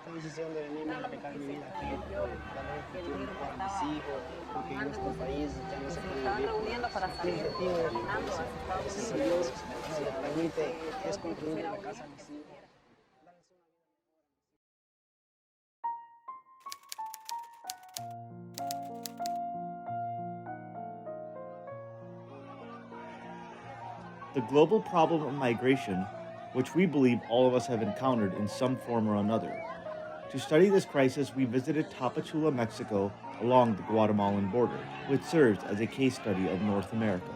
esta decisión de venirme a aplicar mi vida aquí, darle un futuro mejor a mis hijos, porque en este país ya no se puede vivir por el objetivo, gracias a Dios, si me permite, es construir una casa a mis hijos. The global problem of migration, which we believe all of us have encountered in some form or another. To study this crisis, we visited Tapachula, Mexico, along the Guatemalan border, which serves as a case study of North America.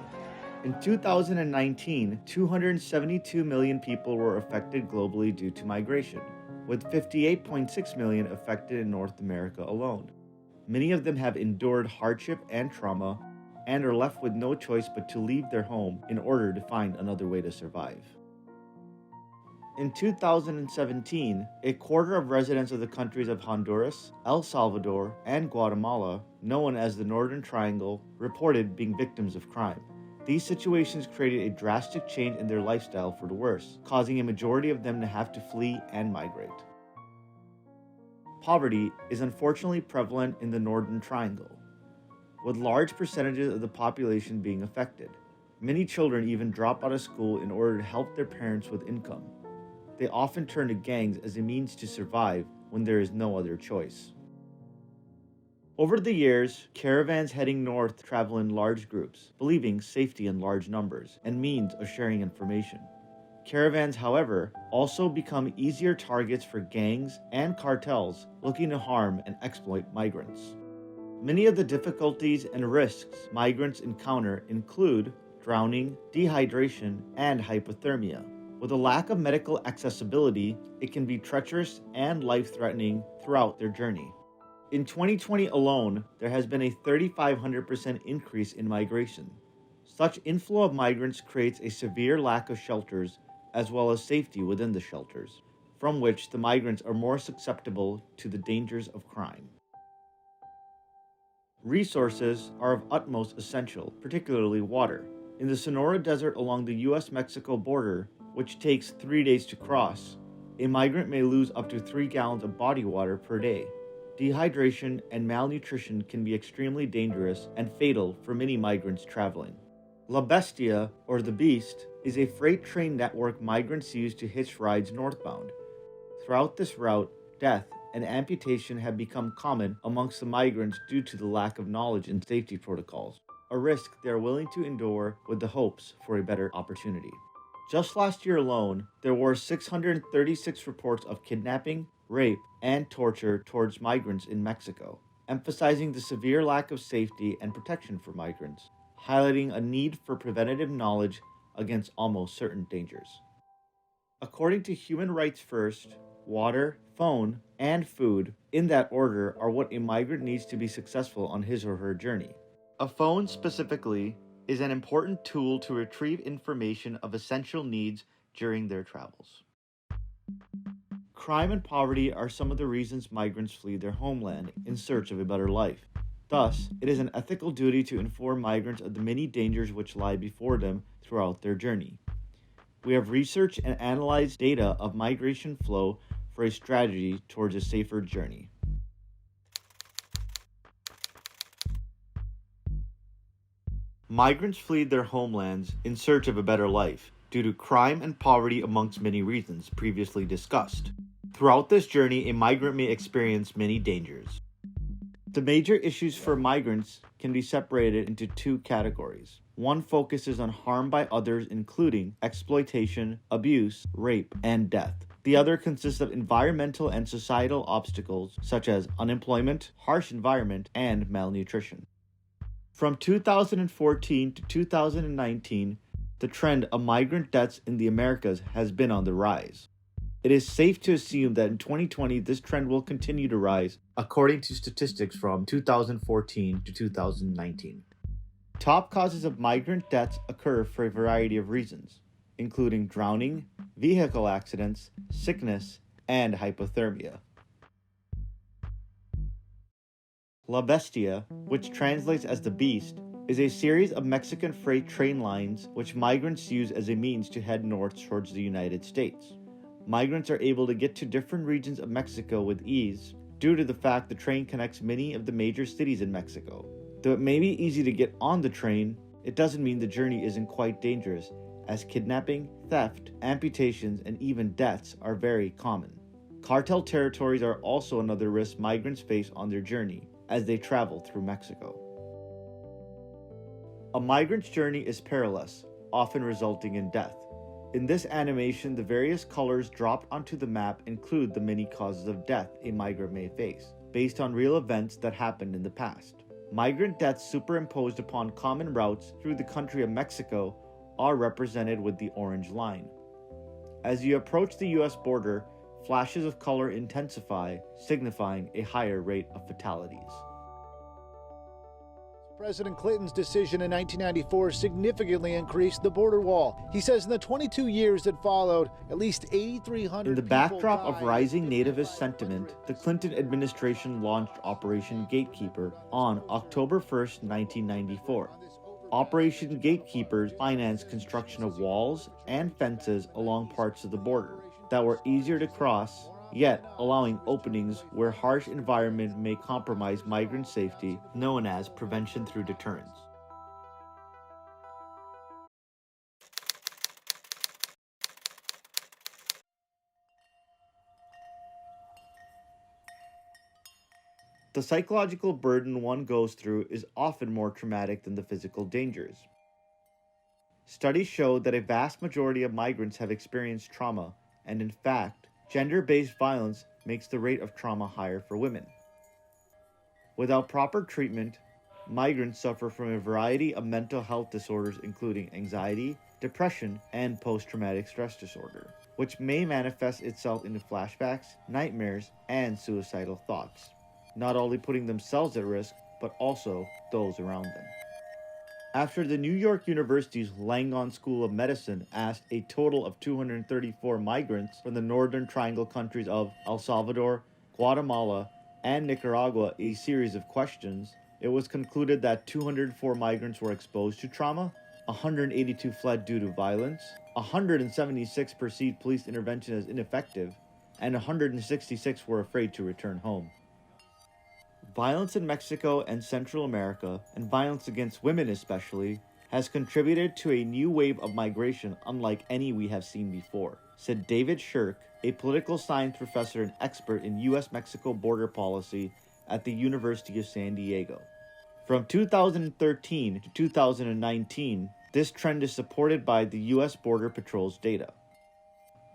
In 2019, 272 million people were affected globally due to migration, with 58.6 million affected in North America alone. Many of them have endured hardship and trauma and are left with no choice but to leave their home in order to find another way to survive. In 2017, a quarter of residents of the countries of Honduras, El Salvador, and Guatemala, known as the Northern Triangle, reported being victims of crime. These situations created a drastic change in their lifestyle for the worse, causing a majority of them to have to flee and migrate. Poverty is unfortunately prevalent in the Northern Triangle, with large percentages of the population being affected. Many children even drop out of school in order to help their parents with income. They often turn to gangs as a means to survive when there is no other choice. Over the years, caravans heading north travel in large groups, believing safety in large numbers and means of sharing information. Caravans, however, also become easier targets for gangs and cartels looking to harm and exploit migrants. Many of the difficulties and risks migrants encounter include drowning, dehydration, and hypothermia. With a lack of medical accessibility, it can be treacherous and life-threatening throughout their journey. In 2020 alone, there has been a 3,500% increase in migration. Such inflow of migrants creates a severe lack of shelters as well as safety within the shelters, from which the migrants are more susceptible to the dangers of crime. Resources are of utmost essential, particularly water. In the Sonora Desert along the US-Mexico border, which takes 3 days to cross, a migrant may lose up to 3 gallons of body water per day. Dehydration and malnutrition can be extremely dangerous and fatal for many migrants traveling. La Bestia, or the Beast, is a freight train network migrants use to hitch rides northbound. Throughout this route, death and amputation have become common amongst the migrants due to the lack of knowledge and safety protocols, a risk they are willing to endure with the hopes for a better opportunity. Just last year alone, there were 636 reports of kidnapping, rape, and torture towards migrants in Mexico, emphasizing the severe lack of safety and protection for migrants, highlighting a need for preventative knowledge against almost certain dangers. According to Human Rights First, water, phone, and food, in that order, are what a migrant needs to be successful on his or her journey. A phone specifically is an important tool to retrieve information of essential needs during their travels. Crime and poverty are some of the reasons migrants flee their homeland in search of a better life. Thus, it is an ethical duty to inform migrants of the many dangers which lie before them throughout their journey. We have researched and analyzed data of migration flow for a strategy towards a safer journey. Migrants flee their homelands in search of a better life due to crime and poverty amongst many reasons previously discussed. Throughout this journey, a migrant may experience many dangers. The major issues for migrants can be separated into 2 categories. One focuses on harm by others, including exploitation, abuse, rape, and death. The other consists of environmental and societal obstacles such as unemployment, harsh environment, and malnutrition. From 2014 to 2019, the trend of migrant deaths in the Americas has been on the rise. It is safe to assume that in 2020, this trend will continue to rise, according to statistics from 2014 to 2019. Top causes of migrant deaths occur for a variety of reasons, including drowning, vehicle accidents, sickness, and hypothermia. La Bestia, which translates as the Beast, is a series of Mexican freight train lines which migrants use as a means to head north towards the United States. migrants are able to get to different regions of Mexico with ease due to the fact the train connects many of the major cities in Mexico. Though it may be easy to get on the train, it doesn't mean the journey isn't quite dangerous, as kidnapping, theft, amputations, and even deaths are very common. Cartel territories are also another risk migrants face on their journey as they travel through Mexico. A migrant's journey is perilous, often resulting in death. In this animation, the various colors dropped onto the map include the many causes of death a migrant may face, based on real events that happened in the past. Migrant deaths superimposed upon common routes through the country of Mexico are represented with the orange line. As you approach the US border, flashes of color intensify, signifying a higher rate of fatalities. President Clinton's decision in 1994 significantly increased the border wall. He says in the 22 years that followed, at least 8,300 In the backdrop of rising nativist sentiment, the Clinton administration launched Operation Gatekeeper on October 1st, 1994. Operation Gatekeeper financed construction of walls and fences along parts of the border that were easier to cross, yet allowing openings where harsh environment may compromise migrant safety, known as prevention through deterrence. The psychological burden one goes through is often more traumatic than the physical dangers. Studies show that a vast majority of migrants have experienced trauma, and in fact, gender-based violence makes the rate of trauma higher for women. Without proper treatment, migrants suffer from a variety of mental health disorders including anxiety, depression, and post-traumatic stress disorder, which may manifest itself into flashbacks, nightmares, and suicidal thoughts, not only putting themselves at risk, but also those around them. After the New York University's Langone School of Medicine asked a total of 234 migrants from the Northern Triangle countries of El Salvador, Guatemala, and Nicaragua a series of questions, it was concluded that 204 migrants were exposed to trauma, 182 fled due to violence, 176 perceived police intervention as ineffective, and 166 were afraid to return home. Violence in Mexico and Central America, and violence against women especially, has contributed to a new wave of migration unlike any we have seen before, said David Shirk, a political science professor and expert in U.S.-Mexico border policy at the University of San Diego. From 2013 to 2019, this trend is supported by the U.S. Border Patrol's data.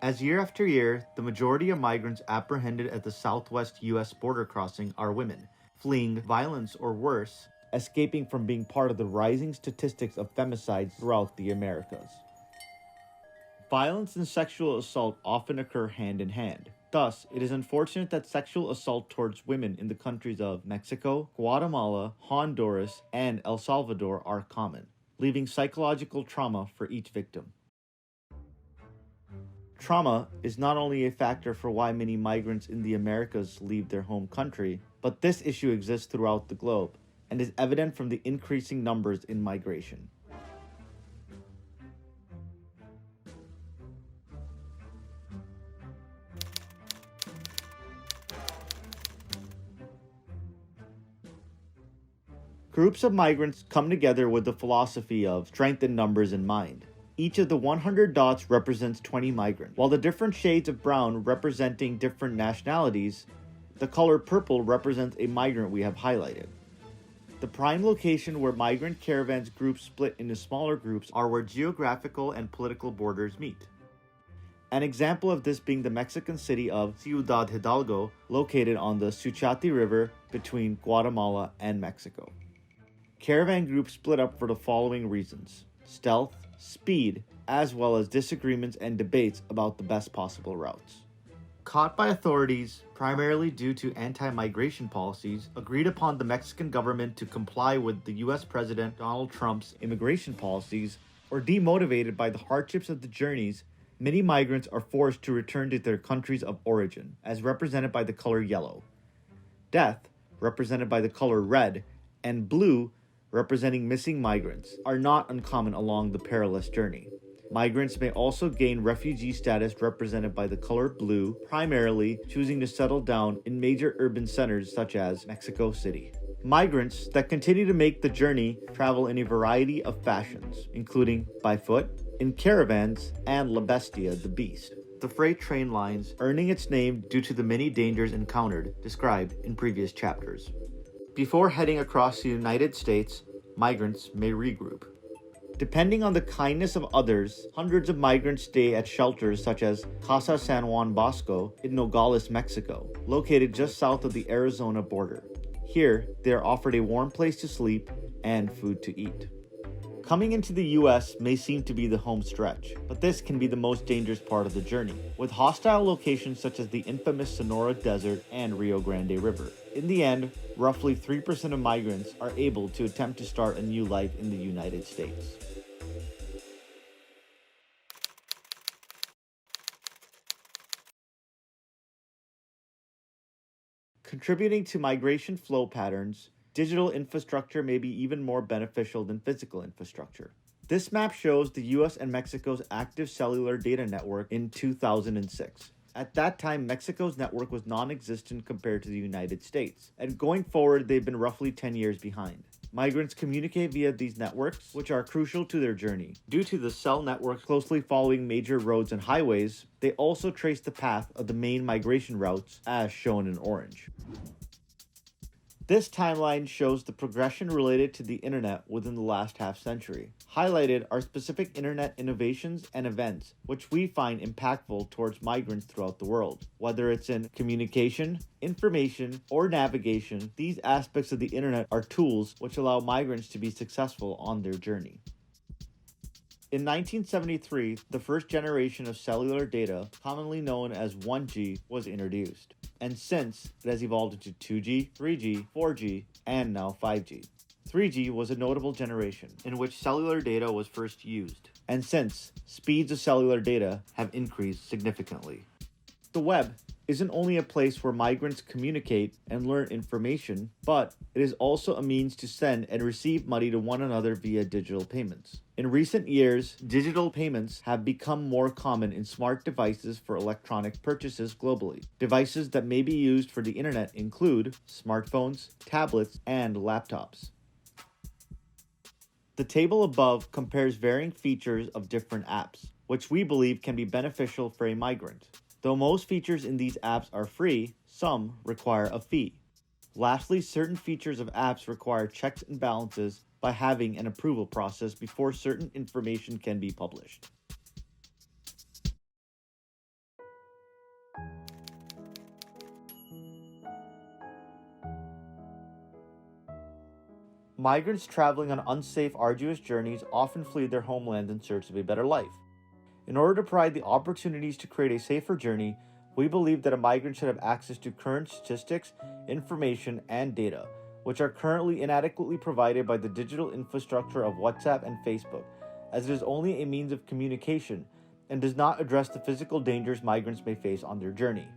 As year after year, the majority of migrants apprehended at the southwest U.S. border crossing are women, fleeing violence or worse, escaping from being part of the rising statistics of femicides throughout the Americas. Violence and sexual assault often occur hand in hand. Thus, it is unfortunate that sexual assault towards women in the countries of Mexico, Guatemala, Honduras, and El Salvador are common, leaving psychological trauma for each victim. Trauma is not only a factor for why many migrants in the Americas leave their home country, but this issue exists throughout the globe and is evident from the increasing numbers in migration. Groups of migrants come together with the philosophy of strength in numbers in mind. Each of the 100 dots represents 20 migrants, while the different shades of brown representing different nationalities, the color purple represents a migrant we have highlighted. The prime location where migrant caravans groups split into smaller groups are where geographical and political borders meet. An example of this being the Mexican city of Ciudad Hidalgo, located on the Suchati River between Guatemala and Mexico. Caravan groups split up for the following reasons: stealth, speed, as well as disagreements and debates about the best possible routes. Caught by authorities, primarily due to anti-migration policies, agreed upon the Mexican government to comply with the US President Donald Trump's immigration policies, or demotivated by the hardships of the journeys, many migrants are forced to return to their countries of origin, as represented by the color yellow. Death, represented by the color red, and blue, representing missing migrants, are not uncommon along the perilous journey. Migrants may also gain refugee status represented by the color blue, primarily choosing to settle down in major urban centers such as Mexico City. Migrants that continue to make the journey travel in a variety of fashions, including by foot, in caravans, and La Bestia, the beast, the freight train lines earning its name due to the many dangers encountered described in previous chapters. Before heading across the United States, migrants may regroup. Depending on the kindness of others, hundreds of migrants stay at shelters such as Casa San Juan Bosco in Nogales, Mexico, located just south of the Arizona border. Here, they are offered a warm place to sleep and food to eat. Coming into the US may seem to be the home stretch, but this can be the most dangerous part of the journey, with hostile locations such as the infamous Sonora Desert and Rio Grande River. In the end, roughly 3% of migrants are able to attempt to start a new life in the United States. Contributing to migration flow patterns, digital infrastructure may be even more beneficial than physical infrastructure. This map shows the US and Mexico's active cellular data network in 2006. At that time, Mexico's network was non-existent compared to the United States, and going forward, they've been roughly 10 years behind. Migrants communicate via these networks, which are crucial to their journey. Due to the cell network closely following major roads and highways, they also trace the path of the main migration routes, as shown in orange. This timeline shows the progression related to the internet within the last half-century. Highlighted are specific internet innovations and events, which we find impactful towards migrants throughout the world. Whether it's in communication, information, or navigation, these aspects of the internet are tools which allow migrants to be successful on their journey. In 1973, the first generation of cellular data, commonly known as 1G, was introduced. And since, it has evolved into 2G, 3G, 4G, and now 5G. 3G was a notable generation in which cellular data was first used, and since, speeds of cellular data have increased significantly. The web isn't only a place where migrants communicate and learn information, but it is also a means to send and receive money to one another via digital payments. In recent years, digital payments have become more common in smart devices for electronic purchases globally. Devices that may be used for the internet include smartphones, tablets, and laptops. The table above compares varying features of different apps, which we believe can be beneficial for a migrant. Though most features in these apps are free, some require a fee. Lastly, certain features of apps require checks and balances by having an approval process before certain information can be published. Migrants traveling on unsafe, arduous journeys often flee their homeland in search of a better life. In order to provide the opportunities to create a safer journey, we believe that a migrant should have access to current statistics, information, and data, which are currently inadequately provided by the digital infrastructure of WhatsApp and Facebook, as it is only a means of communication and does not address the physical dangers migrants may face on their journey.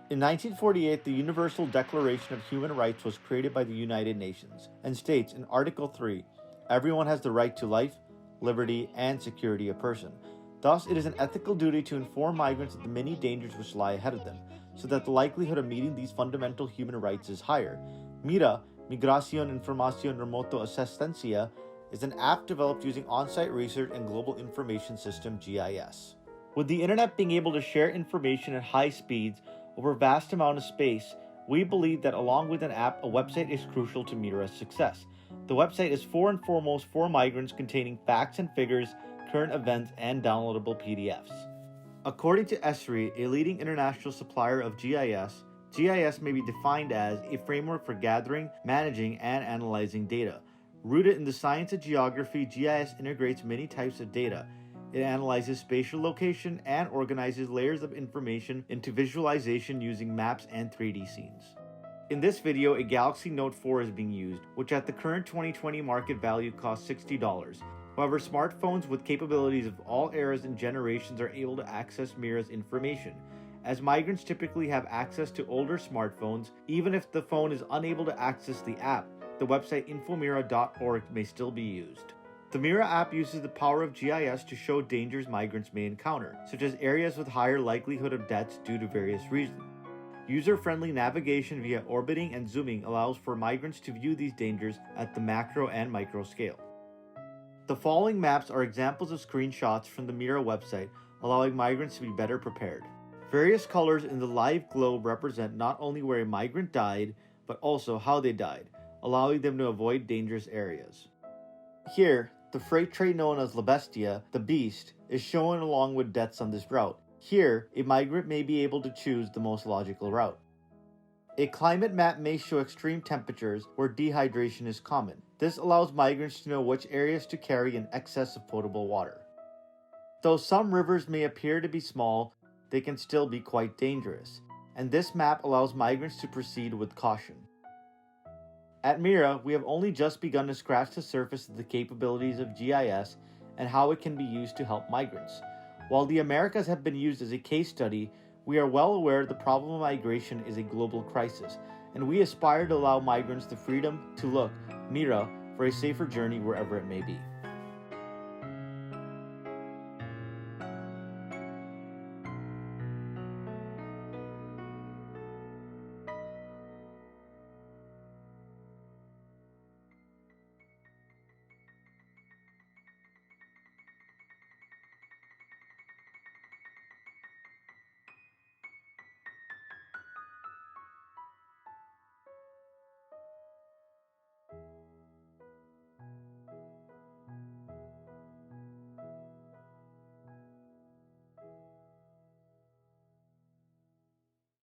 In 1948, the Universal Declaration of Human Rights was created by the United Nations and states in Article 3, everyone has the right to life, liberty, and security of person. Thus, it is an ethical duty to inform migrants of the many dangers which lie ahead of them, so that the likelihood of meeting these fundamental human rights is higher. MIRA, Migración Informacion Remoto Asistencia, is an app developed using on-site research and global information system GIS. With the internet being able to share information at high speeds over a vast amount of space, we believe that along with an app, a website is crucial to MIRA's success. The website is first and foremost for migrants, containing facts and figures, current events, and downloadable PDFs. According to ESRI, a leading international supplier of GIS, GIS may be defined as a framework for gathering, managing, and analyzing data. Rooted in the science of geography, GIS integrates many types of data. It analyzes spatial location and organizes layers of information into visualization using maps and 3D scenes. In this video, a Galaxy Note 4 is being used, which at the current 2020 market value costs $60. However, smartphones with capabilities of all eras and generations are able to access MIRA's information. As migrants typically have access to older smartphones, even if the phone is unable to access the app, the website infomira.org may still be used. The MIRA app uses the power of GIS to show dangers migrants may encounter, such as areas with higher likelihood of deaths due to various reasons. User-friendly navigation via orbiting and zooming allows for migrants to view these dangers at the macro and micro scale. The following maps are examples of screenshots from the MIRA website, allowing migrants to be better prepared. Various colors in the live globe represent not only where a migrant died, but also how they died, allowing them to avoid dangerous areas. Here, the freight train known as La Bestia, the Beast, is shown along with deaths on this route. Here, a migrant may be able to choose the most logical route. A climate map may show extreme temperatures where dehydration is common. This allows migrants to know which areas to carry an excess of potable water. Though some rivers may appear to be small, they can still be quite dangerous, and this map allows migrants to proceed with caution. At MIRA, we have only just begun to scratch the surface of the capabilities of GIS and how it can be used to help migrants. While the Americas have been used as a case study, we are well aware the problem of migration is a global crisis, and we aspire to allow migrants the freedom to look, MIRA, for a safer journey wherever it may be.